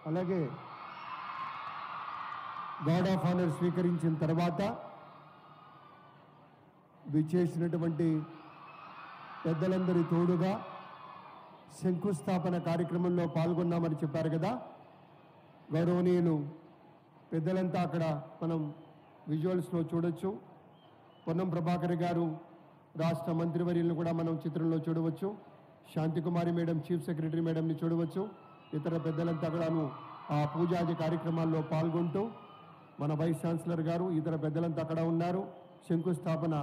అలాగే guard of honour స్వీకరించిన తర్వాత విచ్చేసినటువంటి పెద్దలందరి తోడుగా శంకుస్థాపన కార్యక్రమంలో పాల్గొన్నామని చెప్పారు కదా. గౌరవనీయులు పెద్దలంతా అక్కడ మనం విజువల్స్లో చూడొచ్చు. పొన్నం ప్రభాకర్ గారు రాష్ట్ర మంత్రివర్యులను కూడా మనం చిత్రంలో చూడవచ్చు. శాంతికుమారి మేడం చీఫ్ సెక్రటరీ మేడంని చూడవచ్చు. ఇతర పెద్దలంతా కూడాను ఆ పూజాది కార్యక్రమాల్లో పాల్గొంటూ మన వైస్ ఛాన్సలర్ గారు ఇతర పెద్దలంతా అక్కడ ఉన్నారు. శంకుస్థాపన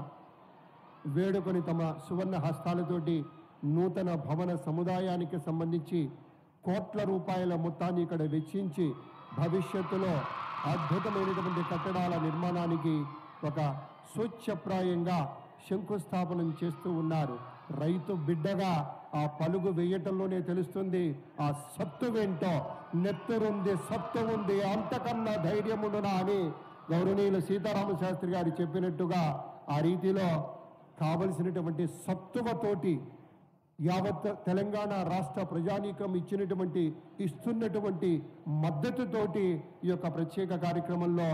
వేడుకొని తమ సువర్ణ హస్తాలతోటి నూతన భవన సముదాయానికి సంబంధించి కోట్ల రూపాయల మొత్తాన్ని ఇక్కడ వెచ్చించి భవిష్యత్తులో అద్భుతమైనటువంటి కట్టడాల నిర్మాణానికి ఒక స్వచ్ఛప్రాయంగా శంకుస్థాపనం చేస్తూ ఉన్నారు. రైతు బిడ్డగా ఆ పలుగు వేయటంలోనే తెలుస్తుంది ఆ సత్తువేంటో. నెత్తురుంది, సత్తు ఉంది, అంతకన్నా ధైర్యముండునా అని గౌరవనీయులు సీతారామ శాస్త్రి గారు చెప్పినట్టుగా ఆ రీతిలో కావలసినటువంటి సత్తువతోటి యావత్ తెలంగాణ రాష్ట్ర ప్రజానీకం ఇస్తున్నటువంటి మద్దతుతోటి ఈ యొక్క ప్రత్యేక కార్యక్రమంలో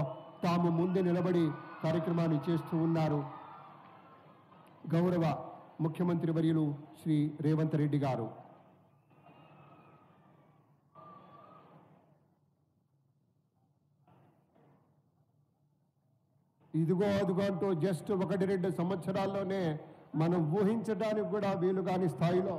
తాము ముందు నిలబడి కార్యక్రమాన్ని చేస్తూ ఉన్నారు. గౌరవ ముఖ్యమంత్రి వర్యులు శ్రీ రేవంత్ రెడ్డి గారు ఇదిగో అదిగో అంటూ జస్ట్ 1-2 సంవత్సరాల్లోనే మనం ఊహించడానికి కూడా వీలు కాని స్థాయిలో